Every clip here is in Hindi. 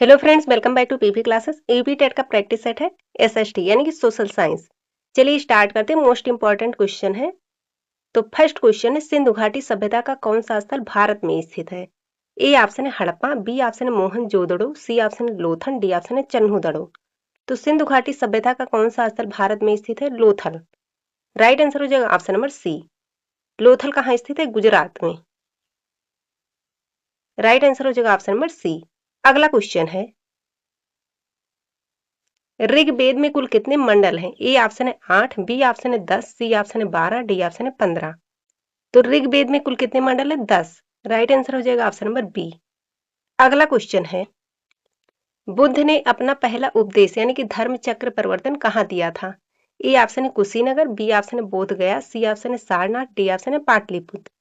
Hello friends, welcome back to PP classes. UP TET का प्रैक्टिस सेट है एसएसटी यानी कि सोशल साइंस। चलिए स्टार्ट करते हैं। मोस्ट इंपॉर्टेंट क्वेश्चन है। तो फर्स्ट क्वेश्चन है, सिंधु घाटी सभ्यता का कौन सा स्थल भारत में स्थित है? ए ऑप्शन है हड़प्पा, बी ऑप्शन है मोहनजोदड़ो, सी ऑप्शन है लोथल, डी ऑप्शन है चन्हुदड़ो। तो सिंधु घाटी सभ्यता का कौन सा स्थल भारत में स्थित है? लोथल। राइट आंसर हो जाएगा ऑप्शन नंबर सी। लोथल कहाँ स्थित है? गुजरात में। राइट आंसर हो जाएगा ऑप्शन नंबर सी। अगला क्वेश्चन है, ऋग्वेद में कुल कितने मंडल हैं? ए ऑप्शन है 8, बी ऑप्शन है 10, सी ऑप्शन है 12, डी ऑप्शन है 15। तो ऋग्वेद में कुल कितने मंडल है? 10। राइट आंसर हो जाएगा ऑप्शन नंबर बी। अगला क्वेश्चन है, बुद्ध ने अपना पहला उपदेश यानी कि धर्म चक्र परिवर्तन कहाँ दिया था? ए ऑप्शन है कुशीनगर, बी ऑप्शन है बोध गया, सी ऑप्शन है सारनाथ, डी ऑप्शन है पाटलिपुत्र।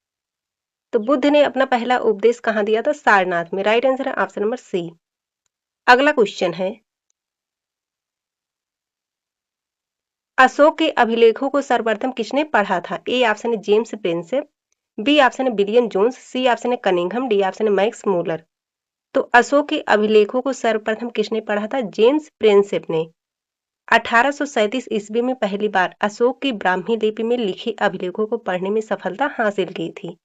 तो बुद्ध ने अपना पहला उपदेश कहाँ दिया था? सारनाथ में। राइट आंसर है ऑप्शन नंबर सी। अगला क्वेश्चन है, अशोक के अभिलेखों को सर्वप्रथम किसने पढ़ा था? ए ऑप्शन है जेम्स प्रिंसेप, बी ऑप्शन है विलियम जोन्स, सी ऑप्शन है कनिंघम, डी ऑप्शन है मैक्स मूलर। तो अशोक के अभिलेखों को सर्वप्रथम किसने पढ़ा था? जेम्स प्रिंसेप ने 1837 ईस्वी में पहली बार अशोक की ब्राह्मी लिपि में लिखे अभिलेखों को पढ़ने में सफलता हासिल की थी।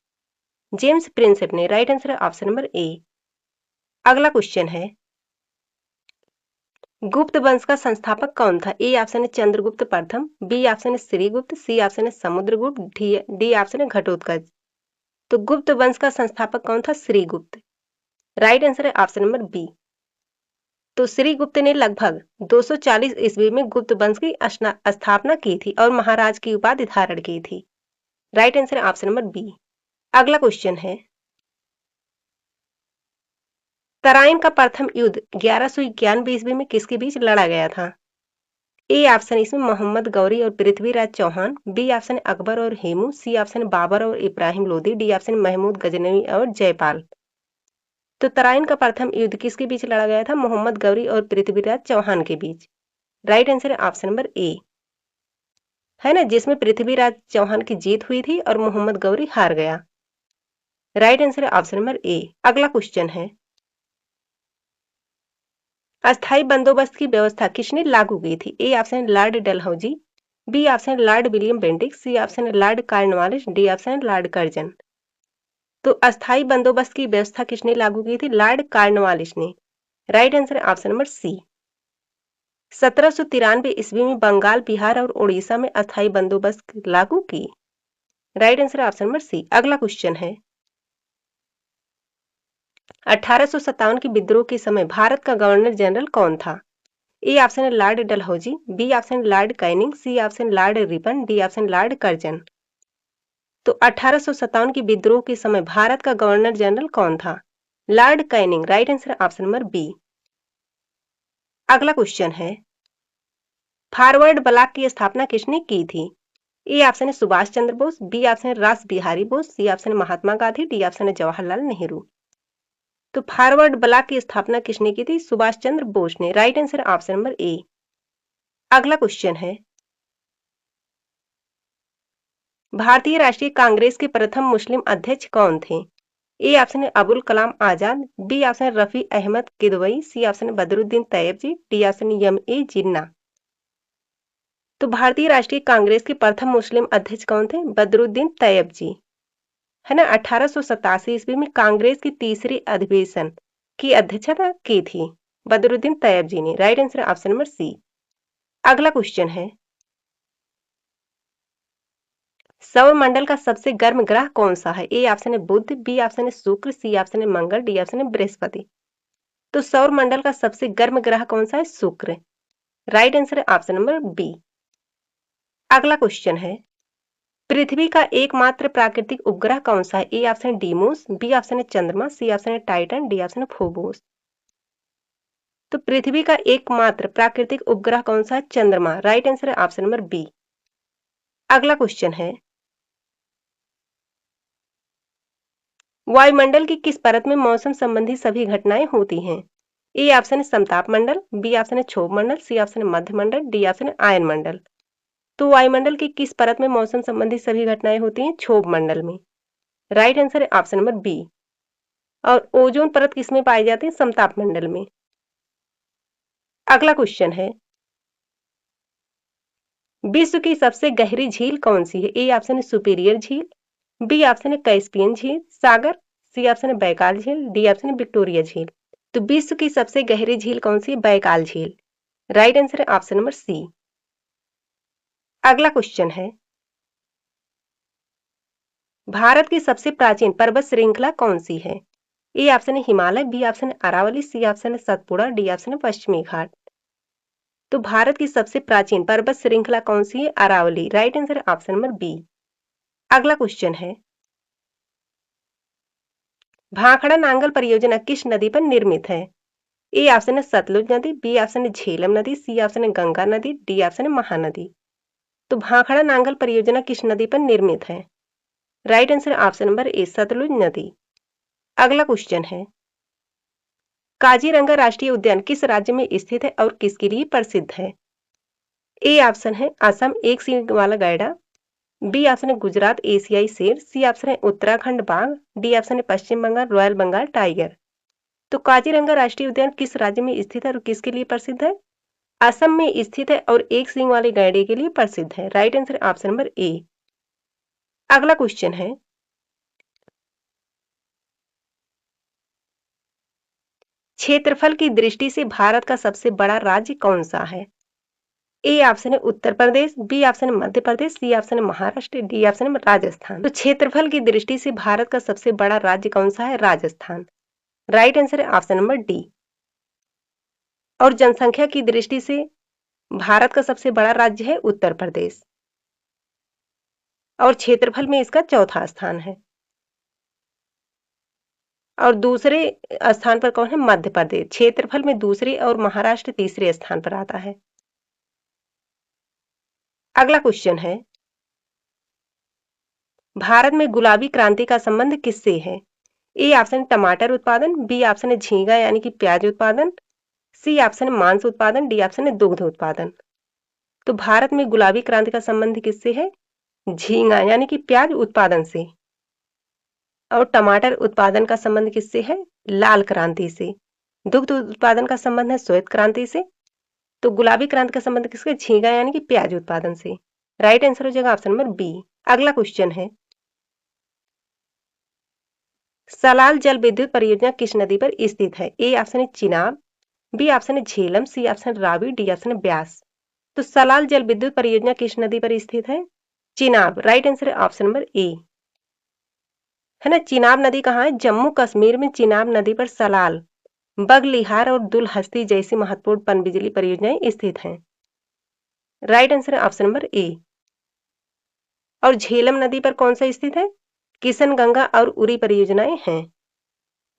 जेम्स प्रिंसेप ने। राइट आंसर है ऑप्शन नंबर ए। अगला क्वेश्चन है, गुप्त वंश का संस्थापक कौन था? ए ऑप्शन है चंद्रगुप्त प्रथम, बी ऑप्शन है श्रीगुप्त, सी ऑप्शन है समुद्रगुप्त, डी ऑप्शन है घटोत्कच। तो गुप्त वंश का संस्थापक कौन था? श्रीगुप्त। राइट आंसर है ऑप्शन नंबर बी। तो श्रीगुप्त ने लगभग 240 ईस्वी में गुप्त वंश की स्थापना की थी और महाराज की उपाधि धारण की थी। राइट आंसर है ऑप्शन नंबर बी। अगला क्वेश्चन है, तराइन का प्रथम युद्ध 1191 ईस्वी में किसके बीच लड़ा गया था? ए ऑप्शन इसमें मोहम्मद गौरी और पृथ्वीराज चौहान, बी ऑप्शन अकबर और हेमू, सी ऑप्शन बाबर और इब्राहिम लोदी, डी ऑप्शन महमूद गजनवी और जयपाल। तो तराइन का प्रथम युद्ध किसके बीच लड़ा गया था? मोहम्मद गौरी और पृथ्वीराज चौहान के बीच। राइट आंसर है ऑप्शन नंबर ए, है ना, जिसमें पृथ्वीराज चौहान की जीत हुई थी और मोहम्मद गौरी हार गया। राइट आंसर है ऑप्शन नंबर ए। अगला क्वेश्चन है, अस्थायी बंदोबस्त की व्यवस्था किसने लागू की थी? ए ऑप्शन है लॉर्ड डलहौजी, बी ऑप्शन है lord William Bentinck, C option है लॉर्ड कॉर्नवालिस, डी ऑप्शन है लॉर्ड कर्जन। तो अस्थायी बंदोबस्त की व्यवस्था किसने लागू की थी? लॉर्ड कॉर्नवालिस ने। राइट आंसर है ऑप्शन नंबर सी। 1793 ईस्वी में बंगाल, बिहार और उड़ीसा में अस्थायी बंदोबस्त लागू की। राइट आंसर है ऑप्शन नंबर सी। अगला क्वेश्चन है, 1857 के विद्रोह के समय भारत का गवर्नर जनरल कौन था? ए ऑप्शन है lord Dalhousie, B option lord Canning, C option lord Ripon, D option lord Curzon. तो 1857 के विद्रोह के समय भारत का गवर्नर जनरल कौन था? Lord Canning. Right answer option number B. अगला क्वेश्चन है, फॉरवर्ड ब्लॉक की स्थापना किसने की थी? ए ऑप्शन है सुभाष चंद्र बोस, बी ऑप्शन है रास बिहारी बोस, सी ऑप्शन है महात्मा गांधी, डी ऑप्शन है जवाहरलाल नेहरू। तो फॉरवर्ड ब्लॉक की स्थापना किसने की थी? सुभाष चंद्र बोस ने। राइट आंसर ऑप्शन नंबर ए। अगला क्वेश्चन है, भारतीय राष्ट्रीय कांग्रेस के प्रथम मुस्लिम अध्यक्ष कौन थे? ए ऑप्शन है अबुल कलाम आजाद, बी ऑप्शन है रफी अहमद किदवई, सी ऑप्शन है बदरुद्दीन तैयबजी, डी ऑप्शन है एम ए जिन्ना। तो भारतीय राष्ट्रीय कांग्रेस के प्रथम मुस्लिम अध्यक्ष कौन थे? बदरुद्दीन तैयबजी, है ना। 1887 ईस्वी में कांग्रेस की तीसरे अधिवेशन की अध्यक्षता की थी बदरुद्दीन तैयबजी ने। Right answer option number C. अगला क्वेश्चन है, सौर मंडल का सबसे गर्म ग्रह कौन सा है? ए ऑप्शन है बुध, बी ऑप्शन है शुक्र, सी ऑप्शन है मंगल, डी ऑप्शन है बृहस्पति। तो सौर मंडल का सबसे गर्म ग्रह कौन सा है? शुक्र। राइट आंसर है ऑप्शन नंबर बी। अगला क्वेश्चन है, पृथ्वी का एकमात्र प्राकृतिक उपग्रह कौन सा है? ए ऑप्शन है डीमोस, बी ऑप्शन है चंद्रमा, सी ऑप्शन है टाइटन, डी ऑप्शन है फोबोस। तो पृथ्वी का एकमात्र प्राकृतिक उपग्रह कौन सा है? चंद्रमा। राइट आंसर है ऑप्शन नंबर बी। अगला क्वेश्चन है, वायुमंडल की किस परत में मौसम संबंधी सभी घटनाएं होती हैं? ए ऑप्शन है समताप मंडल, बी ऑप्शन है क्षोभ मंडल, सी ऑप्शन है मध्य मंडल, डी ऑप्शन है आयन मंडल। तो वायुमंडल की किस परत में मौसम संबंधी सभी घटनाएं होती हैं? क्षोभ मंडल में। राइट आंसर है ऑप्शन नंबर बी। और ओजोन परत किसमें पाई जाती है? समताप मंडल में। अगला क्वेश्चन है, विश्व की सबसे गहरी झील कौन सी है? ए ऑप्शन है सुपीरियर झील, बी ऑप्शन है कैस्पियन झील सागर, सी ऑप्शन है बैकाल झील, डी ऑप्शन है विक्टोरिया झील। तो विश्व की सबसे गहरी झील कौन सी है? बैकाल झील। राइट आंसर है ऑप्शन नंबर सी। अगला क्वेश्चन है, भारत की सबसे प्राचीन पर्वत श्रृंखला कौन सी है? ए ऑप्शन है हिमालय, बी ऑप्शन है अरावली, सी ऑप्शन है सतपुड़ा, डी ऑप्शन है पश्चिमी घाट। तो भारत की सबसे प्राचीन पर्वत श्रृंखला कौन सी है? अरावली। राइट आंसर है ऑप्शन नंबर बी। अगला क्वेश्चन है, भाखड़ा नांगल परियोजना किस नदी पर निर्मित है? ए ऑप्शन है सतलुज नदी, बी ऑप्शन है झेलम नदी, सी ऑप्शन है गंगा नदी, डी ऑप्शन है महानदी। तो भाखड़ा नांगल परियोजना किस नदी पर निर्मित है? Right answer option number A Sutlej नदी। अगला क्वेश्चन है, काजीरंगा राष्ट्रीय उद्यान किस राज्य में स्थित है और किसके लिए प्रसिद्ध है? ए ऑप्शन है असम एक सींग वाला गैंडा, बी ऑप्शन है गुजरात एशियाई शेर, सी ऑप्शन है उत्तराखंड बाघ, डी ऑप्शन है पश्चिम बंगाल रॉयल बंगाल टाइगर। तो काजीरंगा राष्ट्रीय उद्यान किस राज्य में स्थित है और किसके लिए प्रसिद्ध है? असम में स्थित है और एक सींग वाले गैंडे के लिए प्रसिद्ध है। राइट आंसर ऑप्शन नंबर ए। अगला क्वेश्चन है, क्षेत्रफल की दृष्टि से भारत का सबसे बड़ा राज्य कौन सा है? ए ऑप्शन है उत्तर प्रदेश, बी ऑप्शन है मध्य प्रदेश, सी ऑप्शन है महाराष्ट्र, डी ऑप्शन है राजस्थान। तो क्षेत्रफल की दृष्टि से भारत का सबसे बड़ा राज्य कौन सा है? राजस्थान। राइट आंसर है ऑप्शन नंबर डी। और जनसंख्या की दृष्टि से भारत का सबसे बड़ा राज्य है उत्तर प्रदेश और क्षेत्रफल में इसका चौथा स्थान है। और दूसरे स्थान पर कौन है? मध्य प्रदेश। क्षेत्रफल में दूसरे और महाराष्ट्र तीसरे स्थान पर आता है। अगला क्वेश्चन है, भारत में गुलाबी क्रांति का संबंध किससे है? ए ऑप्शन टमाटर उत्पादन, बी ऑप्शन है झींगा यानी कि प्याज उत्पादन, सी ऑप्शन है मांस उत्पादन, डी ऑप्शन है दुग्ध उत्पादन। तो भारत में गुलाबी क्रांति का संबंध किससे है? झींगा यानी कि प्याज उत्पादन से। और टमाटर उत्पादन का संबंध किससे है? लाल क्रांति से। दुग्ध उत्पादन का संबंध है श्वेत क्रांति से। तो गुलाबी क्रांति का संबंध किसके? झींगा यानी कि प्याज उत्पादन से। राइट आंसर हो जाएगा ऑप्शन नंबर बी। अगला क्वेश्चन है, सलाल जल विद्युत परियोजना किस नदी पर स्थित है? ए ऑप्शन है चिनाब, बी ऑप्शन है झेलम, सी ऑप्शन है रावी, डी ऑप्शन है ब्यास। तो सलाल जल विद्युत परियोजना किस नदी पर स्थित है? चिनाब। राइट आंसर है ऑप्शन नंबर ए। है ना, चिनाब नदी कहाँ है? जम्मू कश्मीर में चिनाब नदी पर सलाल, बगलिहार और दुलहस्ती जैसी महत्वपूर्ण पनबिजली परियोजनाएं स्थित हैं। राइट आंसर है ऑप्शन नंबर ए। और झेलम नदी पर कौन सा स्थित है? किशनगंगा और उरी परियोजनाएं हैं।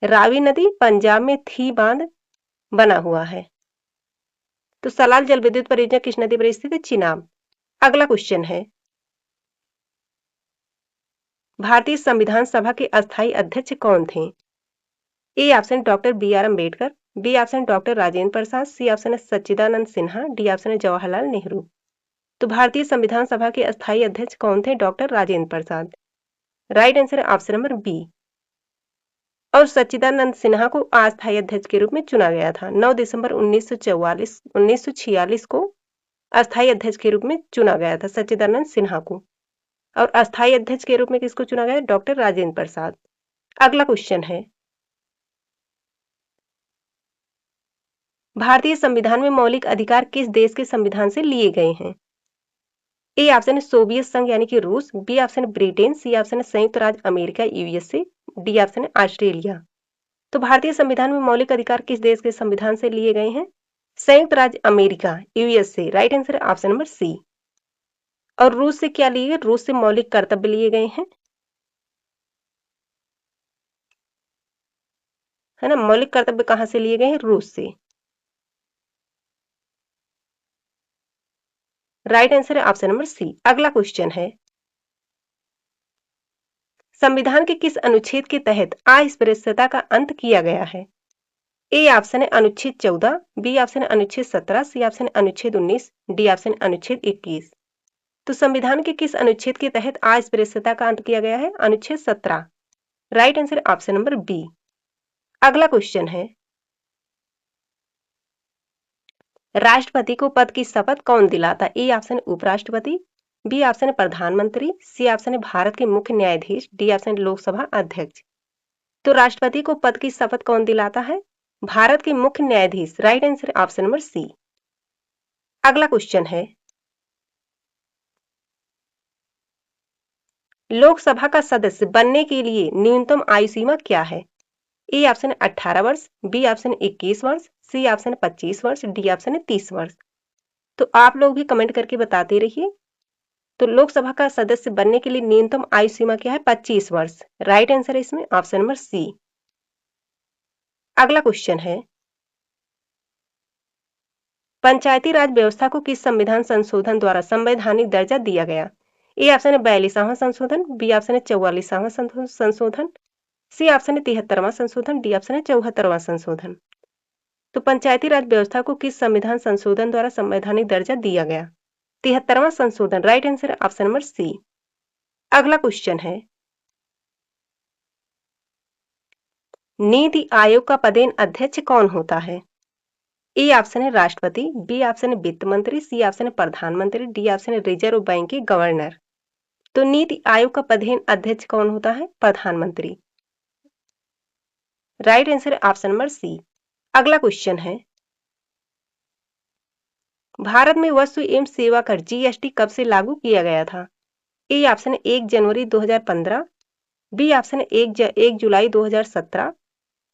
रावी नदी पंजाब में थी बांध बना हुआ है। तो सलाल जल विद्युत परियोजना किस नदी पर स्थित है? चिनाब। अगला क्वेश्चन है, भारतीय संविधान सभा के अस्थायी अध्यक्ष कौन थे? A option doctor B R Ambedkar, B option doctor Rajendra Prasad, C option है सच्चिदानंद सिन्हा, डी ऑप्शन है जवाहरलाल नेहरू। तो भारतीय संविधान सभा के अस्थायी अध्यक्ष कौन थे? डॉक्टर राजेंद्र प्रसाद। राइट आंसर है ऑप्शन नंबर बी। और सच्चिदानंद सिन्हा को अस्थायी अध्यक्ष के रूप में चुना गया था। 9 दिसंबर 1946 को अस्थायी अध्यक्ष के रूप में चुना गया था सच्चिदानंद सिन्हा को। और अस्थायी अध्यक्ष के रूप में किसको चुना गया? डॉक्टर राजेंद्र प्रसाद। अगला क्वेश्चन है, भारतीय संविधान में मौलिक अधिकार किस देश के संविधान से लिए गए हैं? ए ऑप्शन है सोवियत संघ यानी कि रूस, बी ऑप्शन है ब्रिटेन, सी ऑप्शन है संयुक्त राज्य अमेरिका यूएसए, डी ऑप्शन है ऑस्ट्रेलिया। तो भारतीय संविधान में मौलिक अधिकार किस देश के संविधान से लिए गए हैं? संयुक्त राज्य अमेरिका यूएसए। राइट आंसर है ऑप्शन नंबर सी। और रूस से क्या लिए गए? रूस से मौलिक कर्तव्य लिए गए हैं। है ना, मौलिक कर्तव्य कहां से लिए गए हैं? रूस से। राइट आंसर है ऑप्शन नंबर सी। अगला क्वेश्चन है, संविधान के किस अनुच्छेद के तहत अस्पृश्यता का अंत किया गया है? ए ऑप्शन है अनुच्छेद 14, बी ऑप्शन है अनुच्छेद 17, सी ऑप्शन है अनुच्छेद 19, डी ऑप्शन है अनुच्छेद 21। तो संविधान के किस अनुच्छेद के तहत अस्पृश्यता का अंत किया गया है? अनुच्छेद 17। Right answer option number B. अगला क्वेश्चन है, राष्ट्रपति को पद की शपथ कौन दिलाता? ए ऑप्शन उपराष्ट्रपति, बी ऑप्शन प्रधानमंत्री, सी ऑप्शन भारत के मुख्य न्यायाधीश, डी ऑप्शन लोकसभा अध्यक्ष। तो राष्ट्रपति को पद की शपथ कौन दिलाता है? भारत के मुख्य न्यायाधीश। Right answer option number C. अगला क्वेश्चन है, लोकसभा का सदस्य बनने के लिए न्यूनतम आयु सीमा क्या है? ए ऑप्शन 18 वर्ष, बी ऑप्शन 21 वर्ष, सी ऑप्शन 25 वर्ष, डी ऑप्शन 30 वर्ष। तो आप लोग भी कमेंट करके बताते रहिए। तो लोकसभा का सदस्य बनने के लिए न्यूनतम आयु सीमा क्या है? 25 वर्ष। राइट आंसर है इसमें ऑप्शन नंबर सी। अगला क्वेश्चन है, पंचायती राज व्यवस्था को किस संविधान संशोधन द्वारा संवैधानिक दर्जा दिया गया? ए ऑप्शन है 42वां संशोधन, बी ऑप्शन है 44वां संशोधन, सी ऑप्शन है 73वां संशोधन, डी ऑप्शन है 74वां संशोधन। तो पंचायती राज व्यवस्था को किस संविधान संशोधन द्वारा संवैधानिक दर्जा दिया गया? 73वां संशोधन। राइट आंसर है ऑप्शन नंबर सी। अगला क्वेश्चन है, नीति आयोग का पदेन अध्यक्ष कौन होता है? ए ऑप्शन है राष्ट्रपति, बी ऑप्शन है वित्त मंत्री, सी ऑप्शन है प्रधानमंत्री, डी ऑप्शन है रिजर्व बैंक के गवर्नर। तो नीति आयोग का पदेन अध्यक्ष कौन होता है? प्रधानमंत्री। राइट आंसर है ऑप्शन नंबर सी। अगला क्वेश्चन है, भारत में वस्तु एवं सेवा कर जीएसटी कब से लागू किया गया था? ए ऑप्शन है 1 जनवरी 2015, बी ऑप्शन है 1 जुलाई 2017,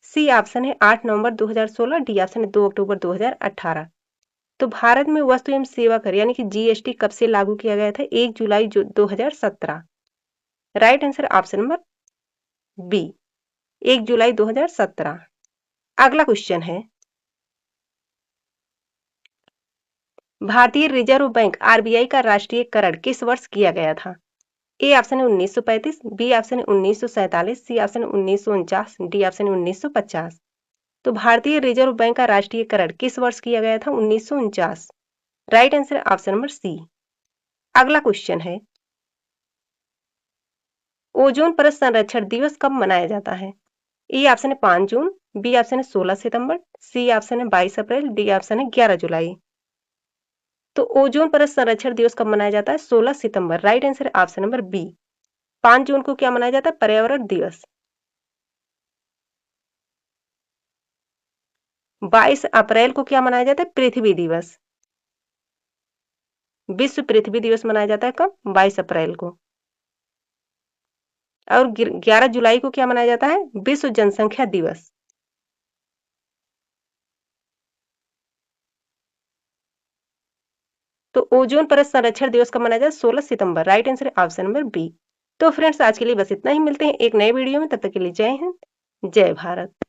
सी ऑप्शन है 8 नवंबर 2016, डी ऑप्शन है 2 अक्टूबर 2018। तो भारत में वस्तु एवं सेवा कर यानी कि जीएसटी कब से लागू किया गया था? 1 जुलाई 2017। Right answer option number B, 1 जुलाई 2017। अगला क्वेश्चन है, भारतीय रिजर्व बैंक आरबीआई का राष्ट्रीयकरण किस वर्ष किया गया था? ए ऑप्शन है 1935, बी ऑप्शन है 1947, सी ऑप्शन है 1949, डी ऑप्शन है 1950। तो भारतीय रिजर्व बैंक का राष्ट्रीयकरण किस वर्ष किया गया था? 1949। राइट आंसर है ऑप्शन नंबर सी। अगला क्वेश्चन है, ओजोन परत संरक्षण दिवस कब मनाया जाता है? ए ऑप्शन है 5 जून, बी ऑप्शन है 16 सितंबर, सी ऑप्शन है 22 अप्रैल, डी ऑप्शन है 11 जुलाई। तो ओजोन परत संरक्षण दिवस कब मनाया जाता है? 16 सितंबर। राइट आंसर है ऑप्शन नंबर बी। 5 जून को क्या मनाया जाता है? पर्यावरण दिवस। 22 अप्रैल को क्या मनाया जाता है? पृथ्वी दिवस। विश्व पृथ्वी दिवस मनाया जाता है कब? 22 अप्रैल को। और 11 जुलाई को क्या मनाया जाता है? विश्व जनसंख्या दिवस। तो ओजोन परत संरक्षण दिवस कब मनाया जाता है? 16 सितंबर। राइट आंसर है ऑप्शन नंबर बी। तो फ्रेंड्स आज के लिए बस इतना ही, मिलते हैं एक नए वीडियो में, तब तक के लिए जय हिंद, जय भारत।